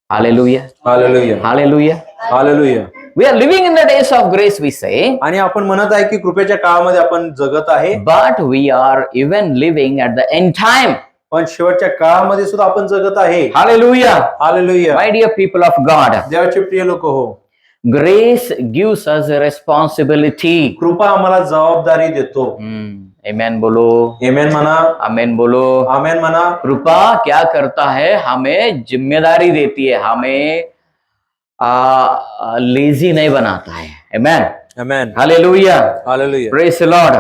Hallelujah, hallelujah, hallelujah. Hallelujah. We are living in the days of grace, we say. आणि आपण म्हणत आहे की कृपेच्या काळामध्ये आपण जगत आहे, but we are even living at the end time. पण शेवटच्या काळामध्ये सुद्धा आपण जगत आहे. Hallelujah. Hallelujah. My dear people of God, देवाचे प्रिय लोक हो, ग्रेस गिव्स अस रेस्पॉन्सिबिलिटी. कृपा आम्हाला जबाबदारी देतो. आमेन बोलो, आमेन म्हणा, आमेन बोलो. आमेन म्हणा. कृपा क्या करता है, हमें जिम्मेदारी देती है, हमें लेजी नहीं बनाता है. Amen, amen. Hallelujah, hallelujah. Praise the Lord.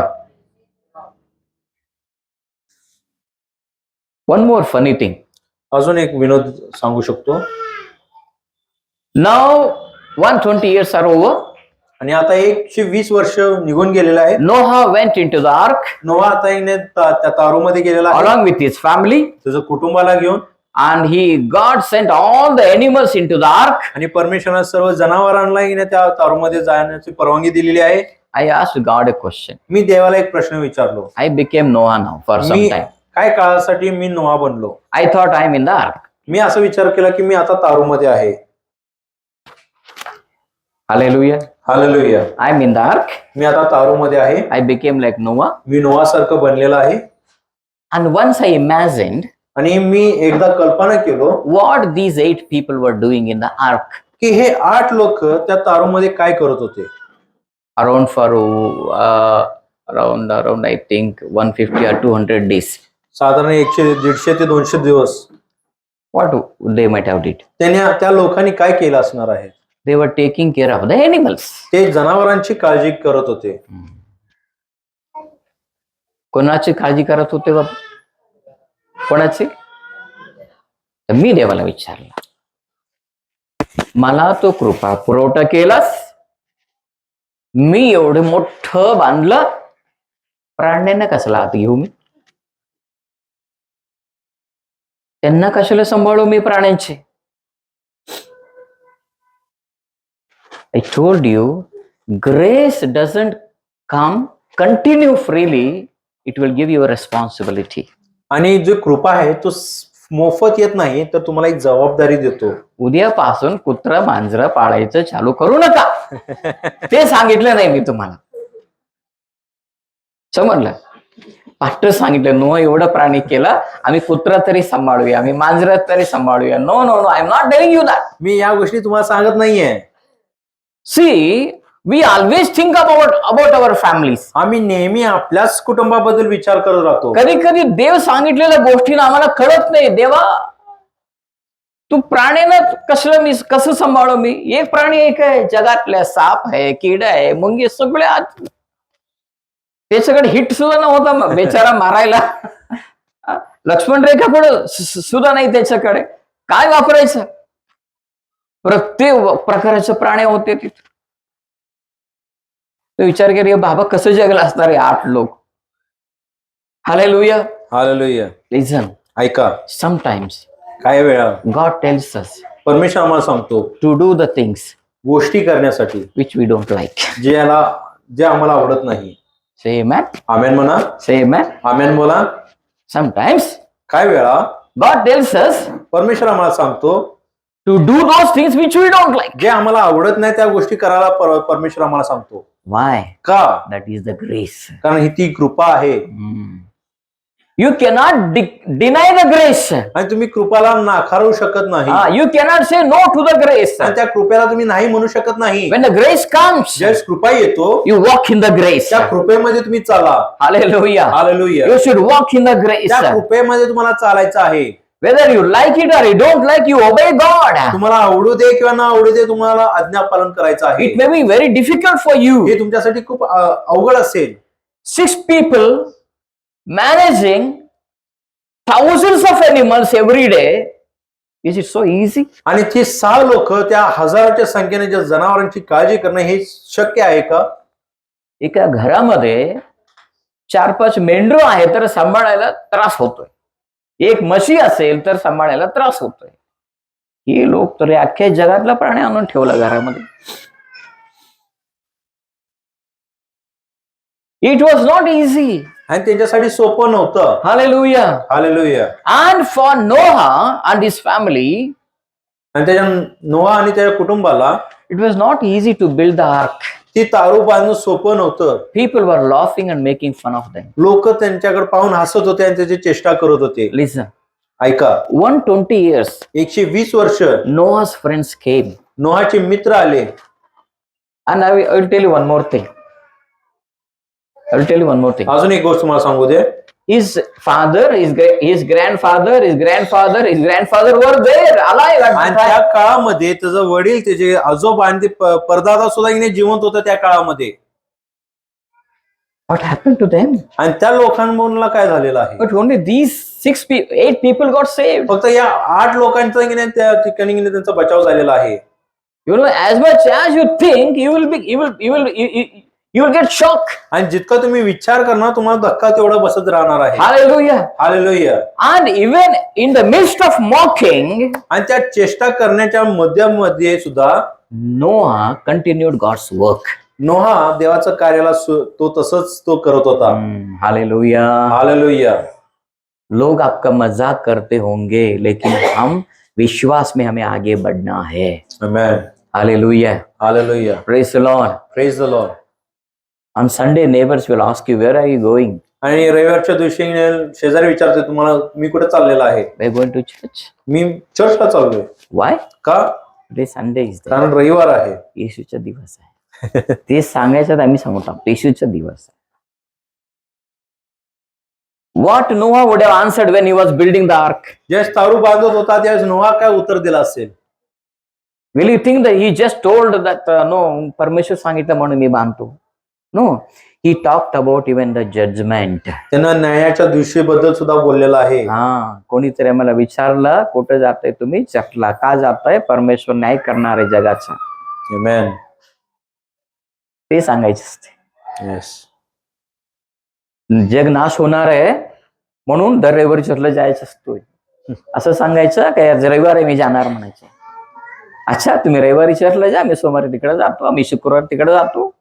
One more funny thing. अजून एक विनोद सांगू शकतो. Now 120 years are over. आणि आता 120 वर्ष निघून गेलेलं आहे. Noah went into the ark नोहा आता त्या तारूमध्ये गेलेला आहे along with his family, त्याचं कुटुंबाला घेऊन. and God sent all the animals into the ark. आणि परमेश्वराने सर्व जनावरांना त्या तारूमध्ये जाण्याची परवानगी दिलेली आहे. I asked God a question. मी देवाला एक प्रश्न विचारलो. I became Noah now for some me time. काय काळासाठी मी नोहा बनलो. I thought I am in the ark. मी असा विचार केला की मी आता तारूमध्ये आहे. Hallelujah. Hallelujah. I am in the ark. मी आता तारूमध्ये आहे. I became like Noah. मी नोहासारखं बनलेला आहे. And once I imagined आणि मी एकदा कल्पना केलो what these 8 people were doing in the ark. की हे 8 लोक त्या तारूमध्ये काय करत होते. Around for around I think 150 or 200 days. साधारण 100 ते 200 दिवस What they might have did. त्या लोकांनी काय केलं असणार आहे. They were taking care of the animals. ते जनावरांची काळजी करत होते. कोणाची काळजी करत होते बाबा? कोणाची? तर मी देवाला विचारलं, मला तो कृपा पुरवठा केलास, मी एवढं मोठं बांधलं, प्राण्यांना कसला हात घेऊ मी? त्यांना कशाला सांभाळू मी प्राण्यांचे? I told you, grace doesn't come continue freely. It will give you a responsibility. आणि जो कृपा आहे तो मोफत येत नाही, तर तुम्हाला एक जबाबदारी देतो. उद्यापासून कुत्रा मांजरं पाळायचं चालू करू नका. ते सांगितलं नाही मी तुम्हाला. समजलं? पास्टर सांगितलं नो एवढं प्राणी केला, आम्ही कुत्रा तरी सांभाळूया, आम्ही मांजर तरी सांभाळूया. No no no, I am not telling you that. मी या गोष्टी तुम्हाला सांगत नाहीये. See, we always think about our families. आम्ही नेहमी आपल्याच कुटुंबाबद्दल विचार करत राहतो. कधी कधी देव सांगितलेल्या गोष्टीनं आम्हाला कळत नाही. देवा, तू प्राण्यानं कसं सांभाळू मी? एक प्राणी एक आहे जगातल्या, साप आहे, किड आहे, मुंगी, सगळे त्याच्याकडे हिट सुद्धा नव्हता बेचारा मारायला. लक्ष्मण रेखा पुढे सुद्धा नाही त्याच्याकडे. काय वापरायचं? प्रत्येक प्रकारचे प्राणी होते तिथे. विचार केला बाबा कसं जगलं असणार आहे 8 लोक. Hallelujah, hallelujah. लिसन, ऐका, समटाइम्स काही वेळा गॉड टेल्स अस परमेश्वर आम्हाला सांगतो टू डू द थिंग्स गोष्टी करण्यासाठी विच वी डोंट लाईक. जे आम्हाला आवडत नाही. से आमेन, आमेन म्हणा. से आमेन. आमेन बोला. समटाइम्स काही वेळा गॉड टेल्स अस परमेश्वर आम्हाला सांगतो to do those things which we don't like. जे आम्हाला आवडत नाही त्या गोष्टी करायला परमेश्वर आम्हाला सांगतो. वाय? का? That is the grace. कारण ही ती कृपा आहे. You cannot deny the grace. आणि तुम्ही कृपाला नाकारू शकत नाही. You cannot say no to the grace. आणि त्या कृपेला तुम्ही नाही म्हणू शकत नाही. When the grace comes, ज्यावेळेस कृपा येतो you walk in the grace. त्या कृपेमध्ये तुम्ही चाला. Hallelujah. Hallelujah. You should walk in the grace. त्या कृपेमध्ये तुम्हाला चालायचं आहे. Whether you like it or you don't like, you obey God. तुम्हाला आवडू दे किंवा ना आवडू दे, तुम्हाला आज्ञा पालन करायचं आहे. It may be very difficult for you. हे तुमच्यासाठी खूप अवघड असेल. 6 people managing thousands of animals every day Is it so easy? आणि ती 6 लोक त्या हजारोच्या संख्येने ज्या जनावरांची काळजी करणं हे शक्य आहे का? एका घरामध्ये 4-5 मेंढरू आहे तर सांभाळायला त्रास होतोय. एक म्हशी असेल तर सांभाळायला त्रास होतोय. ही लोक तर अख्ख्या जगातला प्राणी आणून ठेवला घरामध्ये. It was not easy. आणि त्यांच्यासाठी सोपं नव्हतं. Hallelujah. Hallelujah. And for Noah and his family, आणि त्याच्या नोहा आणि त्याच्या कुटुंबाला it was not easy to build the ark. ती तारू बांधणं सोपं नव्हतं. People were laughing and making fun of them. लोक त्यांच्याकडे पाहून हसत होते आणि त्याची चेष्टा करत होते. Listen, ऐका, 120 years, 120 वर्ष Noah's friends came. नोहाचे मित्र आले. And I will tell you one more thing. I will tell you one more thing. अजून एक गोष्ट तुम्हाला सांगू दे. His father, his grandfather, his grandfather, his grandfather were there, alive at आणि that त्या time. काळामध्ये त्याचं वडील, त्याचे आजोबा आणि ते परदादा सुद्धा इने जिवंत होतं त्या काळामध्ये. What happened to them? आणि त्या लोकांना काय झालेलं आहे? But only these 8 people got saved. फक्त या 8 लोकांचा इने त्या ठिकाणी इने त्यांचा बचाव झालेला आहे. You know, as much as you think, you will get shock. आणि जितका तुम्ही विचार करणार तुम्हाला धक्का तेवढा बसत राहणार आहे. Hallelujah. Hallelujah. And even in the midst of mocking, आणि त्या चेष्टा करण्याच्या मध्यामध्ये सुद्धा Noah continued God's work. नोहा देवाचं कार्याला तो तसंच तो करत होता. Hallelujah. हालेलुया. लोग आपका मजाक करते होंगे, लेकिन हम विश्वास में हमें आगे बढ़ना है. आमेन. Hallelujah. Hallelujah. Praise the Lord. Praise the Lord. On Sunday, neighbors will ask you, where are you going? आणि रविवारच्या दिवशी शेजारी विचारते तुम्हाला मी कुठे चाललेला आहे? We're going to church. मी चर्चला चाललोय. Why? का? Today Sunday is there. कारण रविवार आहे. येशूचा दिवस आहे. ते सांगायचं आम्ही सांगतो येशूचा दिवस आहे. What Noah would have answered when he was building the ark? ज्यावेळेस तारू बांधत होता त्यावेळेस नोहा काय उत्तर दिला असेल? Will you think that he just told that no, परमेश्वर सांगितलं म्हणून मी बांधतो? No, he talked about even the judgment. त्यानं न्यायाच्या दिवशी बद्दल सुद्धा बोललेला आहे. कोणीतरी मला विचारलं कुठे जाताय तुम्ही? चर्चला. का जाताय? परमेश्वर न्याय करणार आहे जगाचा. आमेन. ते सांगायचे असते. येस. जग नाश होणार आहे म्हणून दर रविवारी चर्चला जायचं असतोय असं सांगायचं काय? आज रविवार आहे मी जाणार म्हणायचं. अच्छा, तुम्ही रविवारी चर्चला जा, मी सोमवारी तिकडे जातो, आम्ही शुक्रवारी तिकडे जातो.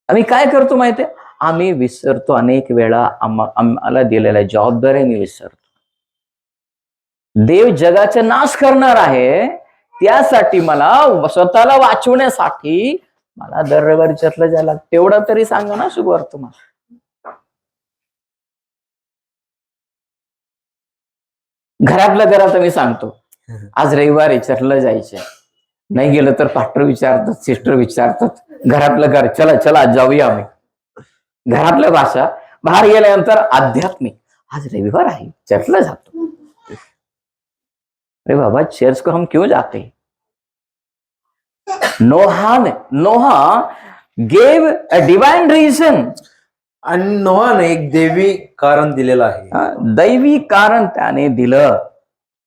आम्ही काय करतो माहितीये? आम्ही विसरतो अनेक वेळा आम्हाला दिलेल्या जबाबदारी मी विसरतो. देव जगाचा नाश करणार आहे, त्यासाठी मला स्वतःला वाचवण्यासाठी मला दर रविवारी चर्चला जायला तेवढं तरी सांगा ना शुभवार तुम्हाला. घरात मी सांगतो आज रविवारी चर्चला जायचे, नाही गेलं तर पास्टर विचारतात, सिस्टर विचारतात, घरातलं घर चला चला जाऊया आम्ही. घरातल्या भाषा. बाहेर गेल्यानंतर आध्यात्मिक, आज रविवार आहे चर्चला जातो. अरे बाबा, चर्च को हम क्यों जाते? नोहा gave a divine reason. आणि नोहाने एक देवी कारण दिलेलं आहे. दैवी कारण त्याने दिलं.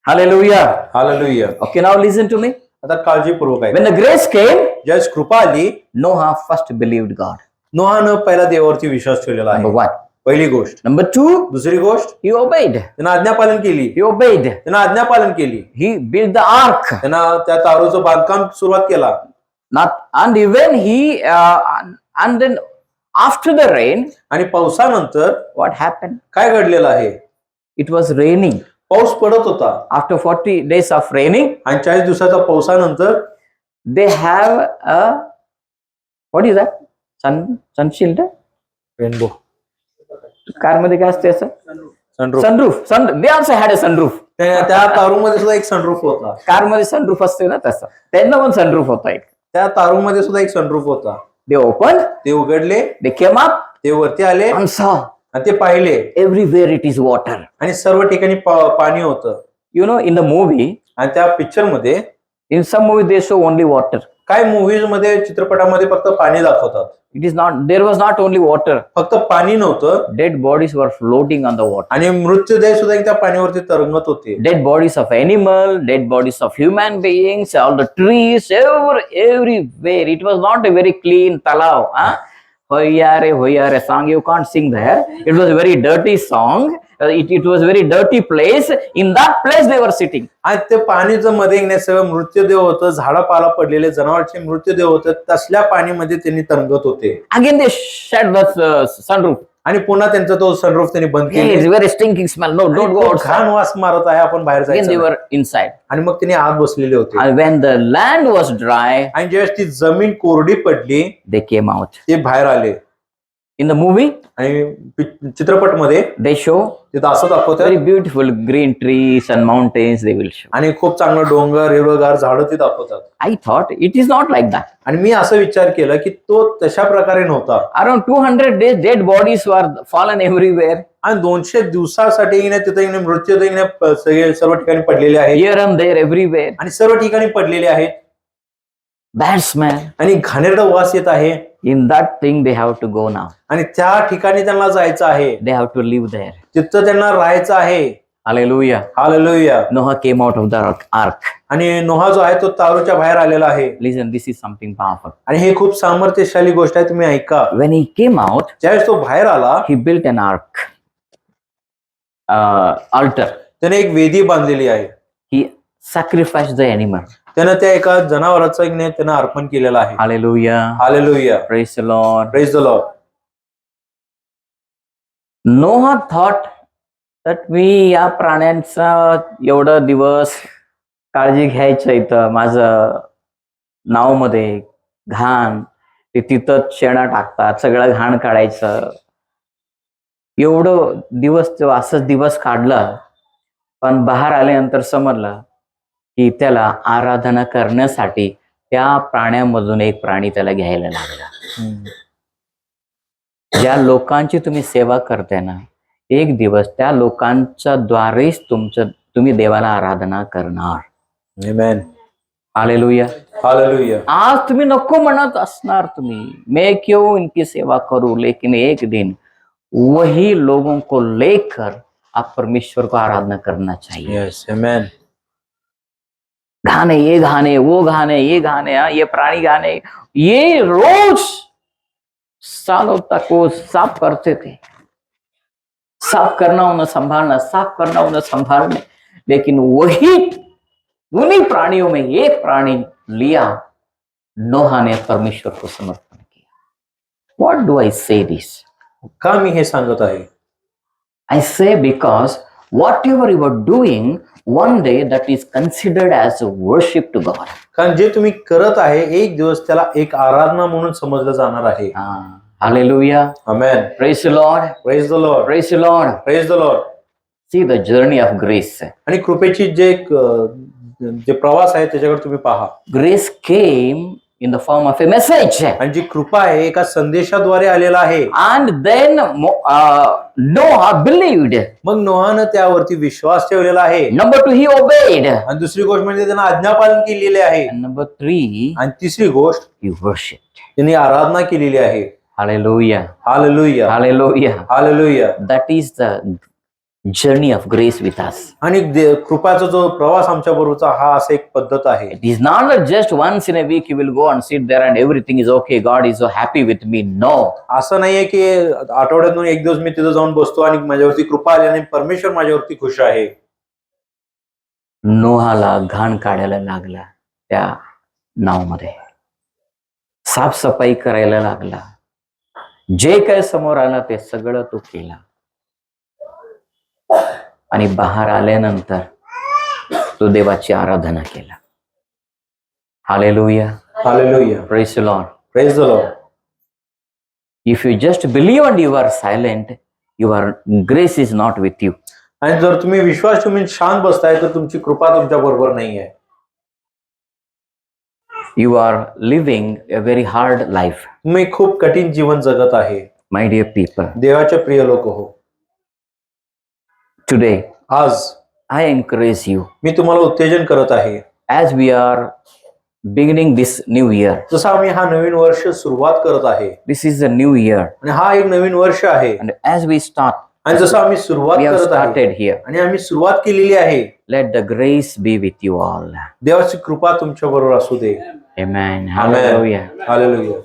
Hallelujah. Hallelujah. Okay, now listen to me. आता काळजीपूर्वक आहे. When the grace came, ज्यावेळेस कृपा आली, Noah first believed God. नोहानं पहिला देवावरती विश्वास ठेवलेला Number आहे. 1. पहिली गोष्ट. Number 2, दुसरी गोष्ट, he obeyed. त्यानं आज्ञापालन केली. He obeyed. त्यानं आज्ञापालन केली. He built the ark. त्यानं त्या तारूचं बांधकाम सुरुवात केला. And even and then after the rain, आणि पावसानंतर what happened? काय घडलेलं आहे? It was raining. पाऊस पडत होता. After 40 days of raining, आणि 40 दिवसाच्या पावसानंतर they have a, what is that? Sunshield? Rainbow. Car मध्ये काय असते असं? Sunroof. Sunroof. They also had a sunroof. त्या तारूमध्ये सुद्धा एक सनरूफ होता. कार मध्ये सनरूफ असते ना तसं, त्यांना पण सनरूफ होता एक. त्या तारूमध्ये सुद्धा एक सनरूफ होता. They opened, ते उघडले, they came up ते वरती आले and saw आणि ते पाहिले everywhere it is water. आणि सर्व ठिकाणी पाणी होतं. You know, in the movie, आणि त्या पिक्चर मध्ये in some movie they show only water. काय मूव्हीज मध्ये चित्रपटामध्ये फक्त पाणी दाखवतात, It is not, there was not only water, फक्त पाणी नव्हतं dead bodies were floating on the water. आणि मृत्यूदेह सुद्धा त्या पाणीवरती तरंगत होते. Dead bodies of animal, dead bodies of human beings, all the trees, everywhere. It was not a very clean talav. Huh? Hoyare song, you can't sing there. It was a very dirty song. It was a very dirty place. In that place they were sitting. आणि ते पाणीचं मध्ये येणे सगळं मृत्यूदेह होतं, झाडापाला पडलेले जनावरचे मृत्यूदेह होते, तसल्या पाणीमध्ये त्यांनी तरंगत होते. Again they shut the sunroof. आणि पुन्हा त्यांचा तो सनरूफ त्यांनी बंद Hey, it's केली. very stinking smell. No, don't go outside. घाण वास मारत आहे, आपण बाहेर Again they जायचं. were inside. आणि मग त्यांनी आत बसलेले होते. And when the land was dry, आणि ज्यावेळेस ती जमीन कोरडी पडली, they came out. ते बाहेर आले. In the movie, आणि चित्रपटमध्ये they show तिथं असं दाखवतात very beautiful green trees and mountains they will show. आणि खूप चांगलं डोंगर हिरवगार झाडं ते दाखवतात. I thought it is not like that. आणि मी असं विचार केला की तो तशा प्रकारे नव्हता. Around 200 days, dead bodies were fallen everywhere. आणि 200 दिवसासाठी तिथे मृत्यूदेह सगळे सर्व ठिकाणी पडलेले आहेत Here and there, everywhere. आणि सर्व ठिकाणी पडलेले आहेत Bad smell. आणि घाणेरडा वास येत आहे. In that thing, they have to go now. आणि त्या ठिकाणी त्यांना जायचं आहे, They have to live there. तिथं त्यांना राहायचं आहे. Hallelujah. Hallelujah. Noah came out of the ark. आणि नोहा जो आहे तो तारूच्या बाहेर आलेला आहे. Listen, this is something powerful. आणि हे खूप सामर्थ्यशाली गोष्ट आहे, तुम्ही ऐका. When he came out, ज्यावेळेस तो बाहेर आला, he built an ark, altar. त्याने एक वेदी बांधलेली आहे. He sacrificed the animal. त्यानं त्या एका जनावराचं त्यानं अर्पण केलेलं आहे. Hallelujah. Hallelujah. Praise the Lord. Praise the Lord. Noah thought that मी या प्राण्यांचा एवढं दिवस काळजी घ्यायचं, इथं माझं नाव मध्ये घाण, ते तिथं शेणा टाकतात, सगळं घाण काढायचं, एवढं दिवस तो असंच दिवस काढला. पण बाहेर आल्यानंतर समजलं की त्याला आराधना करण्यासाठी त्या प्राण्यामधून एक प्राणी त्याला घ्यायला लागला. ज्या लोकांची तुम्ही सेवा करताय ना, एक दिवस त्या लोकांच्या द्वारेच तुम्ही देवाला आराधना करणार. आमेन. हालेलुया. हालेलुया. आज तुम्ही नको म्हणत असणार, तुम्ही मैं क्यों इनकी सेवा करूं, लेकिन एक दिन वही लोगों को लेकर आप परमेश्वर को आराधना करना चाहिए. यस. आमेन. गाने, ये गाने, वो गाने, ये गाने, ये प्राणी गाने, ये रोज सालों तक वो साफ करते थे. साफ करना उन्हें संभालना, साफ करना उन्हें संभालने. लेकिन वही उन्हीं प्राणियों में एक प्राणी लिया, नोहा ने परमेश्वर को समर्पण किया. व्हाट डू आई से दिस? का मी हे सांगत आहे? I say because whatever you are doing, one day that is considered as a worship to God. कारण जे तुम्ही करत आहे, एक दिवस त्याला एक आराधना म्हणून समजलं जाणार आहे. Hallelujah. Amen. Praise the Lord. Praise the Lord. Praise the Lord. Praise the Lord. See the journey of grace. आणि कृपेची जे प्रवास आहे त्याच्याकडे तुम्ही पहा. Grace came in the form of a message. आणि जी कृपा आहे एका संदेशाद्वारे आलेला आहे. And then Noah believed. मग नोहानं त्यावरती विश्वास ठेवलेला आहे. Number 2, he obeyed. आणि दुसरी गोष्ट म्हणजे त्यानं आज्ञापालन केलेले आहे. And number 3, आणि तिसरी गोष्ट he worshipped. त्यांनी आराधना केलेली आहे. Hallelujah. Hallelujah. Hallelujah. Hallelujah. That is the journey of grace with us. आणि कृपाचा जो प्रवास आमच्या बरोबरचा हा असा एक पद्धत आहे. It is not that just once in a week you will go and sit there and everything is okay, God is so happy with me. No. असं नाहीये की आठवड्यातून एक दिवस मी तिथं जाऊन बसतो आणि माझ्यावरती कृपा आली आणि परमेश्वर माझ्यावरती खुश आहे. नोहाला घाण काढायला लागला, त्या नावमध्ये साफसफाई करायला लागला, जे काय समोर आलं ते सगळं तो केला. आणि बाहेर आल्यानंतर तो देवाची आराधना केला. Hallelujah. Hallelujah. Praise the Lord. Praise the Lord. If you just believe and you are silent, your grace is not with you. आणि जर तुम्ही विश्वास ठेवून शांत बसताय तर तुमची कृपा तुमच्या बरोबर नाहीये. You are living a very hard life. तुम्ही खूप कठीण जीवन जगत आहे. My dear people, देवाचे प्रिय लोक हो, today आज I encourage you, मी तुम्हाला उत्तेजन करत आहे. as we are beginning this new year. जसं आम्ही हा नवीन वर्ष सुरुवात करत आहे This is a new year. आणि हा एक नवीन वर्ष आहे And as we start, आणि जसं आम्ही सुरुवात we have करत आहे started here. आणि आम्ही सुरुवात केलेली आहे. Let the grace be with you all. देवाची कृपा तुमच्या बरोबर असू दे. Amen. Hallelujah. Hallelujah.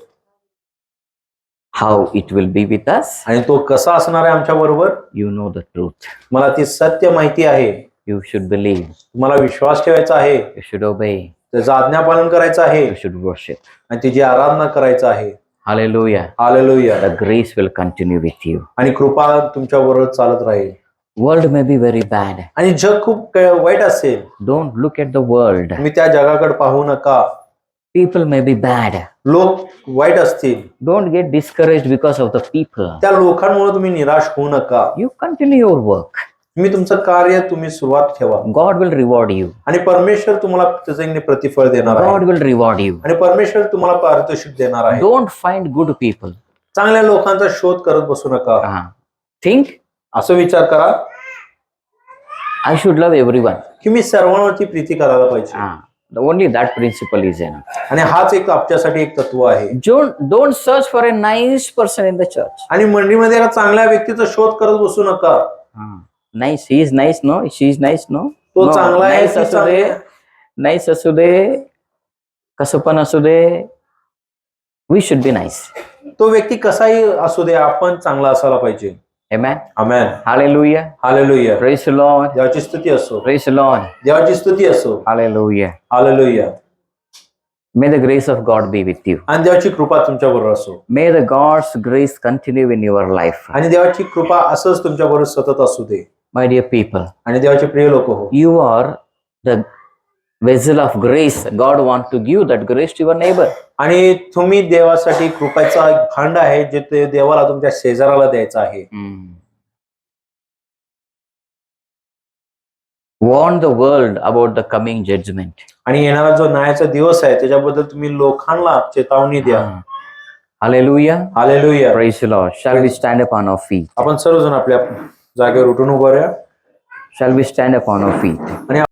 How it will be with us? आणि तो कसा असणार आहे आमच्या बरोबर? You know the truth. मला ती सत्य माहिती आहे. You should believe. तुम्हाला विश्वास ठेवायचा आहे, You should obey. त्याचं आज्ञापालन करायचं आहे You should worship. आणि तिची आराधना करायचं आहे. Hallelujah. Hallelujah. The grace will continue with you. आणि कृपा तुमच्या बरोबर चालत राहील. World may be very bad. आणि जग खूप वाईट असेल, Don't look at the world. तुम्ही त्या जगाकडे पाहू नका. People may be bad. लोक वाईट असतील, Don't get discouraged because of the people. त्या लोकांमुळे तुम्ही निराश होऊ नका. You continue your work. तुम्ही तुमचं कार्य तुम्ही सुरुवात ठेवा God will reward you. आणि परमेश्वर तुम्हाला त्याचे प्रतिफळ देणार God आहे will reward you. आणि परमेश्वर तुम्हाला पारितोषिक देणार आहे. Don't find good people. चांगल्या लोकांचा शोध करत बसू नका. Think, असं विचार करा I should love everyone. की मी सर्वांवरती प्रीती करायला पाहिजे. Only that principle is enough. आणि हाच एक आपल्यासाठी एक तत्व आहे. Don't search for a nice person in the church. आणि मंडळीमध्ये एका चांगल्या व्यक्तीचा शोध करत बसू नका. Nice, he is nice, no? She is nice, no? तो No, चांगला आहे, nice ती असू चांगली दे, आहे. nice असू दे, कसं पण असू दे. We should be nice. तो व्यक्ती कसाही असू दे, आपण चांगला असायला पाहिजे. Amen. Amen. Hallelujah. Hallelujah. Praise the Lord. देवाची स्तुती असो. Praise the Lord. देवाची स्तुती असो. Hallelujah. Hallelujah. May the grace of God be with you. आणि देवाची कृपा तुमच्या बरोबर असो. May the God's grace continue in your life. आणि देवाची कृपा असंच तुमच्या बरोबर सतत असू दे. My dear people, आणि देवाचे प्रिय लोक हो, you are the vessel of grace. God wants to give that grace to your neighbor. आणि तुम्ही देवासाठी कृपेचा एक भांड आहे जे ते देवाला तुमच्या शेजाराला द्यायचं आहे. Warn the world about the coming judgment. आणि येणारा जो न्यायाचा दिवस आहे त्याच्याबद्दल तुम्ही लोकांना चेतावणी द्या. Hallelujah. Hallelujah. Praise the Lord. Shall we stand up on our feet? आपण सर्वजण आपल्या जागेवर उठून उभं राहा. Shall we stand up on our feet? आणि